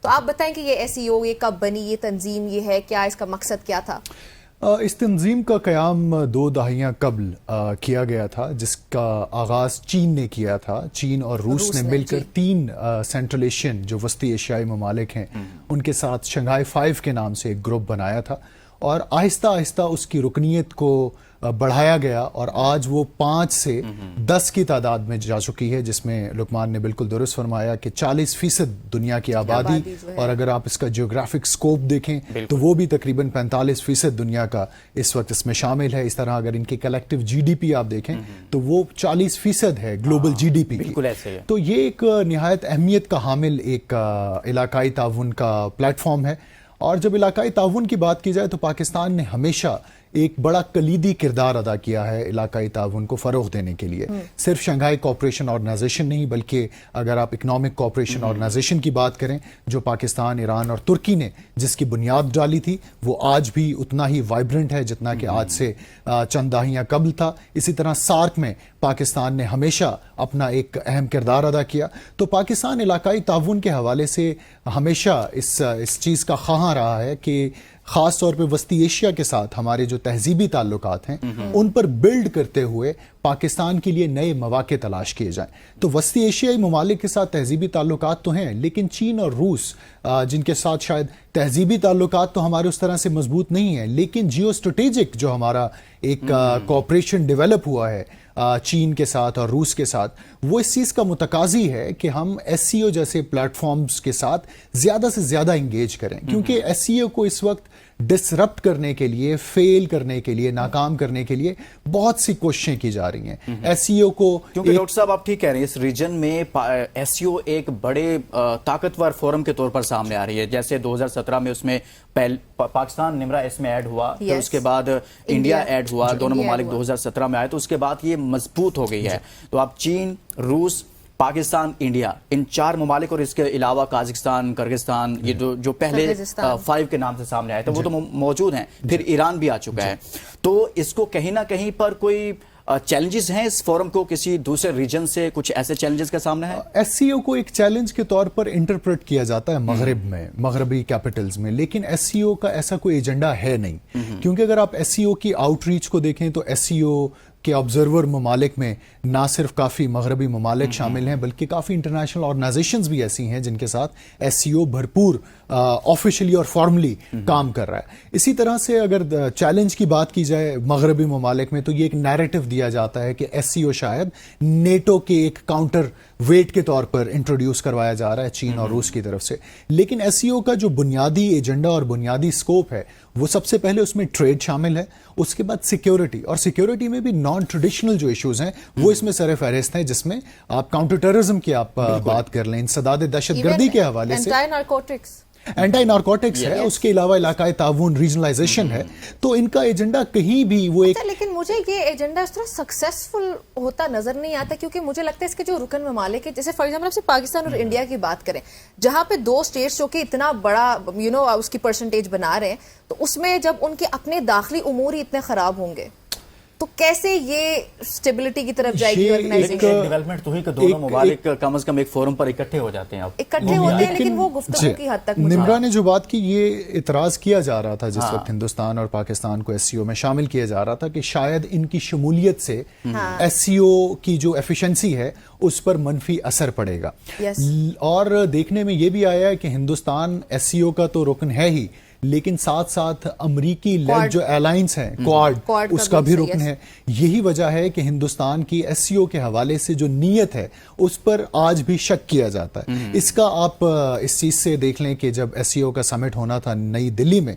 تو آپ بتائیں کہ یہ SCO یہ کب بنی، یہ تنظیم یہ ہے کیا، اس کا مقصد کیا تھا؟ اس تنظیم کا قیام 2 دہائیاں قبل کیا گیا تھا، جس کا آغاز چین نے کیا تھا. چین اور روس نے مل کر 3 سینٹرل ایشین جو وسطی ایشیائی ممالک ہیں ان کے ساتھ شنگھائی 5 کے نام سے ایک گروپ بنایا تھا، اور آہستہ آہستہ اس کی رکنیت کو بڑھایا گیا اور آج وہ 5 سے 10 کی تعداد میں جا چکی ہے، جس میں لقمان نے بالکل درست فرمایا کہ 40% دنیا کی آبادی، اور اگر آپ اس کا جیوگرافک سکوپ دیکھیں تو وہ بھی تقریباً 45% دنیا کا اس وقت اس میں شامل ہے. اس طرح اگر ان کی کلیکٹیو GDP آپ دیکھیں تو وہ 40% ہے گلوبل GDP کی. تو یہ ایک نہایت اہمیت کا حامل ایک علاقائی تعاون کا پلیٹ فارم ہے. اور جب علاقائی تعاون کی بات کی جائے تو پاکستان نے ہمیشہ ایک بڑا کلیدی کردار ادا کیا ہے علاقائی تعاون کو فروغ دینے کے لیے. صرف شنگھائی کوآپریشن آرگنائزیشن نہیں، بلکہ اگر آپ اکنامک کوآپریشن آرگنائزیشن کی بات کریں جو پاکستان، ایران اور ترکی نے جس کی بنیاد ڈالی تھی، وہ آج بھی اتنا ہی وائبرنٹ ہے جتنا کہ آج سے چند دہائیاں قبل تھا. اسی طرح سارک میں پاکستان نے ہمیشہ اپنا ایک اہم کردار ادا کیا. تو پاکستان علاقائی تعاون کے حوالے سے ہمیشہ اس چیز کا خواہاں رہا ہے کہ خاص طور پہ وسطی ایشیا کے ساتھ ہمارے جو تہذیبی تعلقات ہیں ان پر بلڈ کرتے ہوئے پاکستان کے لیے نئے مواقع تلاش کیے جائیں. تو وسطی ایشیائی ممالک کے ساتھ تہذیبی تعلقات تو ہیں، لیکن چین اور روس جن کے ساتھ شاید تہذیبی تعلقات تو ہمارے اس طرح سے مضبوط نہیں ہیں، لیکن جیو اسٹریٹجک جو ہمارا ایک کوآپریشن ڈیولپ ہوا ہے چین کے ساتھ اور روس کے ساتھ، وہ اس چیز کا متقاضی ہے کہ ہم SCO جیسے پلیٹ فارمز کے ساتھ زیادہ سے زیادہ انگیج کریں، کیونکہ SCO کو اس وقت ڈسرپٹ کرنے کے لیے، فیل کرنے کے لیے، ناکام کرنے کے لیے بہت سی کوششیں کی جا رہی ہیں. SCO کو کیونکہ ڈاکٹر صاحب آپ ٹھیک کہہ رہے ہیں، اس ریجن میں SCO ایک بڑے طاقتور فورم کے طور پر سامنے آ رہی ہے. جیسے 2017 میں اس میں پاکستان نمرہ اس میں ایڈ ہوا، پھر اس کے بعد انڈیا ایڈ ہوا، دونوں ممالک 2017 میں آئے، تو اس کے بعد یہ مضبوط ہو گئی ہے. تو آپ چین، روس، پاکستان، انڈیا، ان 4 ممالک اور اس کے علاوہ قازقستان، کرغستان، یہ جو پہلے 5 کے نام سے سامنے آئے تھے وہ تو موجود ہیں، پھر ایران بھی آ چکا ہے. تو اس کو کہیں نہ کہیں پر کوئی چیلنجز ہیں اس فورم کو کسی دوسرے ریجن سے، کچھ ایسے چیلنجز کا سامنا ہے؟ SCO کو ایک چیلنج کے طور پر انٹرپریٹ کیا جاتا ہے مغرب میں، مغربی کیپٹلز میں، لیکن SCO کا ایسا کوئی ایجنڈا ہے نہیں. کیونکہ اگر آپ SCO کی آؤٹ ریچ کو دیکھیں تو SCO کہ آبزرور ممالک میں نہ صرف کافی مغربی ممالک شامل ہیں بلکہ کافی انٹرنیشنل آرگنائزیشنز بھی ایسی ہیں جن کے ساتھ SCO بھرپور آفیشلی اور فارملی کام کر رہا ہے. اسی طرح سے اگر چیلنج کی بات کی جائے مغربی ممالک میں تو یہ ایک نیریٹو دیا جاتا ہے کہ SCO شاید نیٹو کے ایک کاؤنٹر ویٹ کے طور پر انٹروڈیوس کروایا جا رہا ہے چین اور روس کی طرف سے. لیکن SCO کا جو بنیادی ایجنڈا اور بنیادی سکوپ ہے وہ سب سے پہلے اس میں ٹریڈ شامل ہے، اس کے بعد سیکیورٹی، اور سیکیورٹی میں بھی نان ٹریڈیشنل جو ایشوز ہیں وہ اس میں سر فہرست ہیں، جس میں آپ کاؤنٹر ٹیررزم کی آپ بات کر لیں، انسداد دہشت گردی کے حوالے سے اینٹی نارکوٹکس ہے، اس کے علاوہ علاقائی تعاون، ریجنلائزیشن ہے. تو ان کا ایجنڈا کہیں بھی وہ ایک، لیکن مجھے یہ ایجنڈا اس طرح سکسیسفل ہوتا نظر نہیں آتا، کیونکہ مجھے لگتا ہے اس کے جو رکن ممالک ہیں، جیسے فار ایگزامپل آپ سے پاکستان اور انڈیا کی بات کریں، جہاں پہ 2 اسٹیٹس جو کہ اتنا بڑا اس کی پرسنٹیج بنا رہے ہیں، تو اس میں جب ان کے اپنے داخلی امور ہی اتنے خراب ہوں گے تو کیسے یہ اسٹیبلٹی کی طرف جائے گی آرگنائزیشن؟ ڈیولپمنٹ تو ہی کہ دونوں ممالک کم از کم ایک فورم پر اکٹھے ہو جاتے ہیں، اکٹھے ہوتے ہیں، لیکن وہ گفتگو کی حد تک. نمرا نے جو بات کی، یہ اعتراض کیا جا رہا تھا جس وقت ہندوستان اور پاکستان کو SCO میں شامل کیا جا رہا تھا کہ شاید ان کی شمولیت سے SCO کی جو ایفیشنسی ہے اس پر منفی اثر پڑے گا. اور دیکھنے میں یہ بھی آیا ہے کہ ہندوستان SCO کا تو رکن ہے ہی، لیکن ساتھ ساتھ امریکی لیڈ جو الائنس ہیں کوارڈ اس کا بھی رکن ہے. یہی وجہ ہے کہ ہندوستان کی SCO کے حوالے سے جو نیت ہے اس پر آج بھی شک کیا جاتا ہے. اس کا آپ اس چیز سے دیکھ لیں کہ جب SCO کا سمٹ ہونا تھا نئی دلی میں،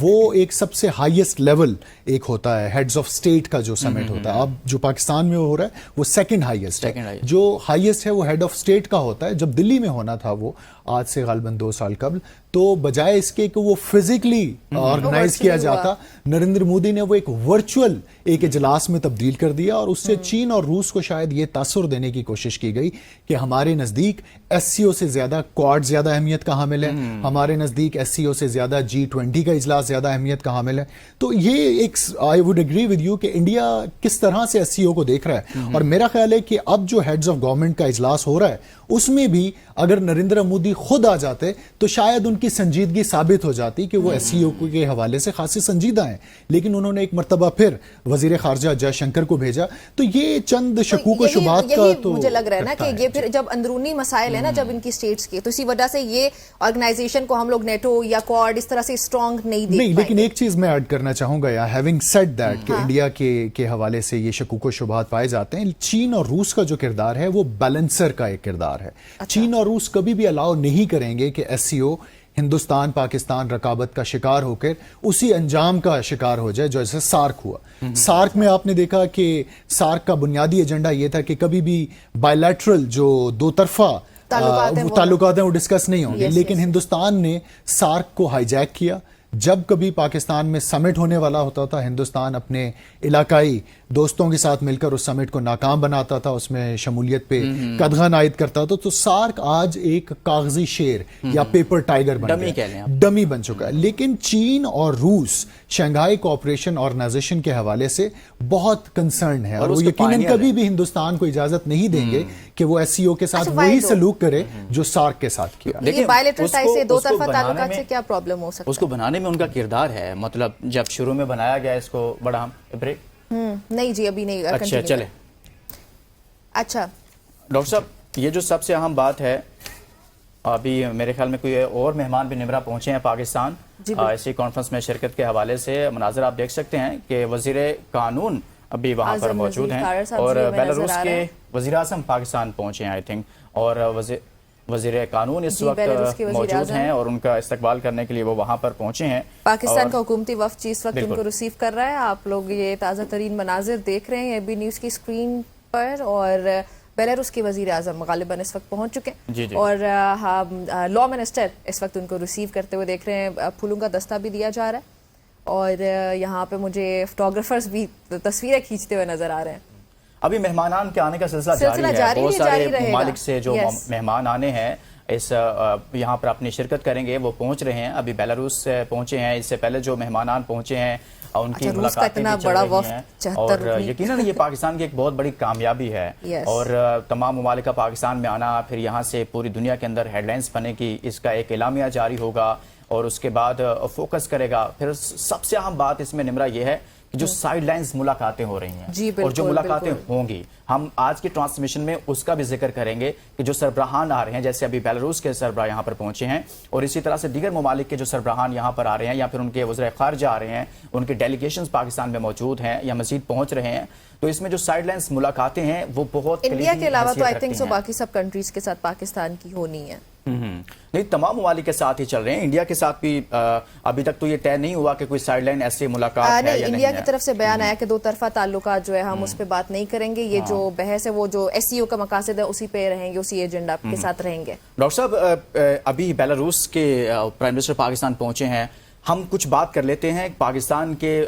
وہ ایک سب سے ہائیسٹ لیول ایک ہوتا ہے، ہیڈز آف اسٹیٹ کا جو سمٹ ہوتا ہے. اب جو پاکستان میں ہو رہا ہے وہ سیکنڈ ہائیسٹ ہے، جو ہائیسٹ ہے وہ ہیڈ آف اسٹیٹ کا ہوتا ہے. جب دلی میں ہونا تھا وہ آج سے غالباً 2 سال قبل، تو بجائے اس کے کہ وہ فزیکلی آرگنائز کیا جاتا، نریندر مودی نے وہ ایک ورچوئل ایک اجلاس میں تبدیل کر دیا، اور اس سے چین اور روس کو شاید یہ تاثر دینے کی کوشش کی گئی کہ ہمارے نزدیک SCO سے زیادہ کوارڈ زیادہ اہمیت کا حامل ہے، ہمارے نزدیک SCO سے زیادہ G20 کا اجلاس زیادہ اہمیت کا حامل ہے. تو یہ ایک I would agree with you کہ انڈیا کس طرح سے SCO کو دیکھ رہا ہے. اور میرا خیال ہے کہ اب جو ہیڈز آف گورنمنٹ کا اجلاس ہو رہا ہے اس میں بھی اگر نریندر مودی خود آ جاتے تو شاید ان کی سنجیدگی ثابت ہو جاتی کہ وہ ایس سی او کے حوالے سے خاصی سنجیدہ ہیں، لیکن انہوں نے ایک مرتبہ پھر وزیر خارجہ جے شنکر کو بھیجا، تو یہ چند شکوک و شبہات کا تو مجھے لگ رہا ہے نا کہ یہ پھر جب اندرونی مسائل ہے نا جب ان کی اسٹیٹس کے، تو اسی وجہ سے یہ آرگنائزیشن کو ہم لوگ نیٹو یا کوڈ اس طرح سے اسٹرانگ نہیں دیکھ پائیں گے۔ لیکن ایک چیز میں ایڈ کرنا چاہوں گا یا ہیونگ سیڈ دیٹ کہ انڈیا کے حوالے سے یہ شکوک و شبہات پائے جاتے ہیں، چین اور روس کا جو کردار ہے وہ بیلنسر کا ایک کردار ہے۔ چین اور روس کبھی بھی الاؤ نہیں کریں گے کہ ایس سی او ہندوستان پاکستان رقابت کا شکار ہو کر اسی انجام کا شکار ہو جائے جیسے سارک ہوا۔ سارک میں آپ نے دیکھا کہ سارک کا بنیادی ایجنڈا یہ تھا کہ کبھی بھی بائی لیٹرل جو دو طرفہ تعلقات ہیں وہ ڈسکس نہیں ہوں گے، لیکن ہندوستان نے سارک کو ہائی جیک کیا۔ جب کبھی پاکستان میں سمٹ ہونے والا ہوتا تھا، ہندوستان اپنے علاقائی دوستوں کے ساتھ مل کر اس سمٹ کو ناکام بناتا تھا، اس میں شمولیت پہ قدغن عائد کرتا تھا۔ تو سارک آج ایک کاغذی شیر یا پیپر ٹائیگر بن گیا، ڈمی بن چکا ہے۔ لیکن چین اور روس شنگھائی کوآپریشن آرگنائزیشن کے حوالے سے بہت کنسرن ہے، اور وہ یقیناً کبھی بھی ہندوستان کو اجازت نہیں دیں گے کہ وہ ایس سی او کے ساتھ وہی سلوک کرے جو سارک کے ساتھ کیا۔ یہ بائیلیٹرل ٹائی سے دو طرفہ تعلقات سے کیا پرابلم ہو سکتا ہے؟ اس کو بنانے میں ان کا کردار ہے، مطلب جب شروع میں بنایا گیا اس کو بڑا بریک نہیں جی ابھی نہیں۔ اچھا چلے، اچھا ڈاکٹر صاحب یہ جو سب سے اہم بات ہے، ابھی میرے خیال میں کوئی اور مہمان بھی نمرا پہنچے ہیں پاکستان اسی کانفرنس میں شرکت کے حوالے سے۔ مناظر آپ دیکھ سکتے ہیں کہ وزیر قانون ابھی وہاں پر موجود ہیں، اور بیلاروس کے وزیر اعظم پاکستان پہنچے ہیں آئی تھنک، اور وزیر قانون اس وقت موجود ہیں اور ان کا استقبال کرنے کے لیے وہ وہاں پر پہنچے ہیں۔ پاکستان کا حکومتی وفد اس وقت ان کو ریسیو کر رہا ہے۔ آپ لوگ یہ تازہ ترین مناظر دیکھ رہے ہیں اے بی نیوز کی اسکرین پر، اور بیلاروس کے وزیر اعظم غالباً اس وقت پہنچ چکے ہیں، اور لا منسٹر اس وقت ان کو ریسیو کرتے ہوئے دیکھ رہے ہیں۔ پھولوں کا دستہ بھی دیا جا رہا ہے، اور یہاں پہ مجھے فوٹوگرافرز بھی تصویریں کھینچتے ہوئے نظر آ رہے ہیں۔ ابھی مہمانان کے آنے کا سلسلہ جاری ہے، بہت سارے ممالک سے جو مہمان آنے ہیں اس یہاں پر اپنی شرکت کریں گے وہ پہنچ رہے ہیں۔ ابھی بیلاروس سے پہنچے ہیں، اس سے پہلے جو مہمانان پہنچے ہیں ان کی ملاقاتیں بھی چل رہی ہیں، اور یقیناً یہ پاکستان کی ایک بہت بڑی کامیابی ہے، اور تمام ممالک کا پاکستان میں آنا، پھر یہاں سے پوری دنیا کے اندر ہیڈ لائنز بنے گی، اس کا ایک اعلامیہ جاری ہوگا، اور اس کے بعد فوکس کرے گا۔ پھر سب سے اہم بات اس میں نمرا یہ ہے کہ جو سائیڈ لائنز ملاقاتیں ہو رہی ہیں اور جو ملاقاتیں ہوں گی، ہم آج کی ٹرانسمیشن میں اس کا بھی ذکر کریں گے کہ جو سربراہان آ رہے ہیں، جیسے ابھی بیلاروس کے سربراہ یہاں پر پہنچے ہیں، اور اسی طرح سے دیگر ممالک کے جو سربراہان یہاں پر آ رہے ہیں یا پھر ان کے وزراء خارجہ آ رہے ہیں، ان کے ڈیلیگیشنز پاکستان میں موجود ہیں یا مزید پہنچ رہے ہیں، تو اس میں جو سائیڈ لائنز ملاقاتیں ہیں وہ بہت انڈیا کے علاوہ تو آئی تھنک سو باقی سب کنٹریز کے ساتھ پاکستان کی ہونی ہے۔ نہیں، تمام ممالک کے ساتھ ہی چل رہے ہیں، انڈیا کے ساتھ بھی ابھی تک تو یہ طے نہیں ہوا کہ کوئی سائیڈ لائن ایسی ملاقات ہے یا نہیں ہے۔ انڈیا کی طرف سے بیان آیا کہ دو طرفہ تعلقات جو ہے ہم اس پہ بات نہیں کریں گے، یہ جو بحث ہے وہ جو ایس سی او کا مقاصد ہے اسی پہ رہیں گے، اسی ایجنڈا کے ساتھ رہیں گے۔ ڈاکٹر صاحب ابھی بیلاروس کے پرائم منسٹر پاکستان پہنچے ہیں، ہم کچھ بات کر لیتے ہیں پاکستان کے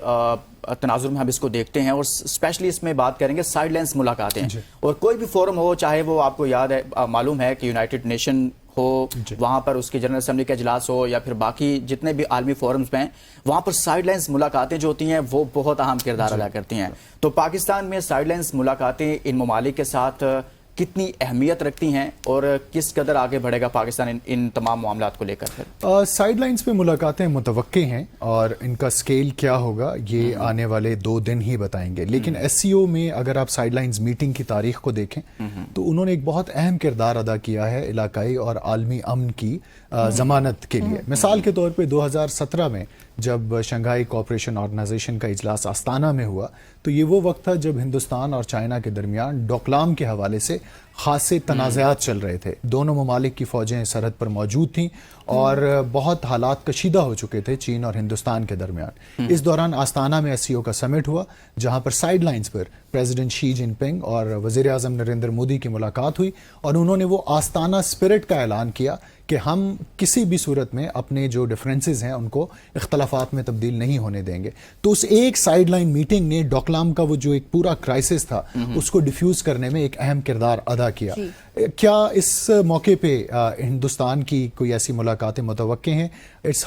تناظر میں، ہم اس کو دیکھتے ہیں اور اسپیشلی اس میں بات کریں گے سائیڈ لائنز ملاقاتیں، اور کوئی بھی فورم ہو، چاہے وہ آپ کو یاد ہے معلوم ہے کہ یونائٹڈ نیشن ہو، وہاں پر اس کی جنرل اسمبلی کا اجلاس ہو، یا پھر باقی جتنے بھی عالمی فورمز میں، وہاں پر سائیڈ لائنز ملاقاتیں جو ہوتی ہیں وہ بہت اہم کردار ادا کرتی ہیں۔ تو پاکستان میں سائیڈ لائنز ملاقاتیں ان ممالک کے ساتھ کتنی اہمیت رکھتی ہیں اور کس قدر آگے بڑھے گا پاکستان ان تمام معاملات کو لے کر؟ سائیڈ لائنز پہ ملاقاتیں متوقع ہیں، اور ان کا سکیل کیا ہوگا یہ آنے والے 2 دن ہی بتائیں گے۔ لیکن ایس سی او میں اگر آپ سائیڈ لائنز میٹنگ کی تاریخ کو دیکھیں تو انہوں نے ایک بہت اہم کردار ادا کیا ہے علاقائی اور عالمی امن کی ضمانت کے لیے۔ مثال کے طور پہ 2017 میں جب شنگھائی کوآپریشن آرگنائزیشن کا اجلاس آستانہ میں ہوا تو یہ وہ وقت تھا جب ہندوستان اور چائنا کے درمیان ڈوکلام کے حوالے سے خاصے تنازعات چل رہے تھے۔ دونوں ممالک کی فوجیں سرحد پر موجود تھیں اور بہت حالات کشیدہ ہو چکے تھے چین اور ہندوستان کے درمیان۔ اس دوران آستانہ میں ایس سی او کا سمٹ ہوا، جہاں پر سائیڈ لائنز پر پریزیڈنٹ شی جن پنگ اور وزیر اعظم نریندر مودی کی ملاقات ہوئی، اور انہوں نے وہ آستانہ اسپرٹ کا اعلان کیا کہ ہم کسی بھی صورت میں اپنے جو ڈفرینسز ہیں ان کو اختلافات میں تبدیل نہیں ہونے دیں گے۔ تو اس ایک سائیڈ لائن میٹنگ نے ڈوکلام کا وہ جو ایک پورا کرائسس تھا اس کو ڈیفیوز کرنے میں ایک اہم کردار ادا کیا۔ کیا اس موقع پہ ہندوستان کی کوئی ایسی ملاقاتیں متوقع ہیں؟ اٹس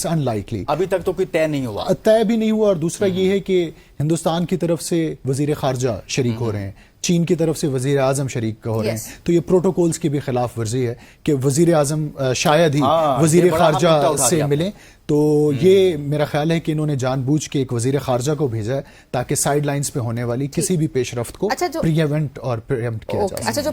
ان لائکلی، ابھی تک تو کوئی طے نہیں ہوا، طے بھی نہیں ہوا۔ اور دوسرا یہ ہے کہ ہندوستان کی طرف سے وزیر خارجہ شریک ہو رہے ہیں، چین کی طرف سے وزیر اعظم شریک ہو رہے Yes. ہیں, تو یہ پروٹوکولز کی بھی خلاف ورزی ہے کہ وزیر اعظم شاید ہی وزیر یہ بڑا اہم نقطہ خارجہ اٹھا سے دیا. ملیں. تو یہ میرا خیال ہے کہ انہوں نے جان بوجھ کے ایک وزیر خارجہ کو بھیجا ہے تاکہ سائیڈ لائنز پہ ہونے والی کسی بھی پیش رفت کو اچھا جو پریونٹ اور پریمپٹ کیا جا سکے. اچھا جو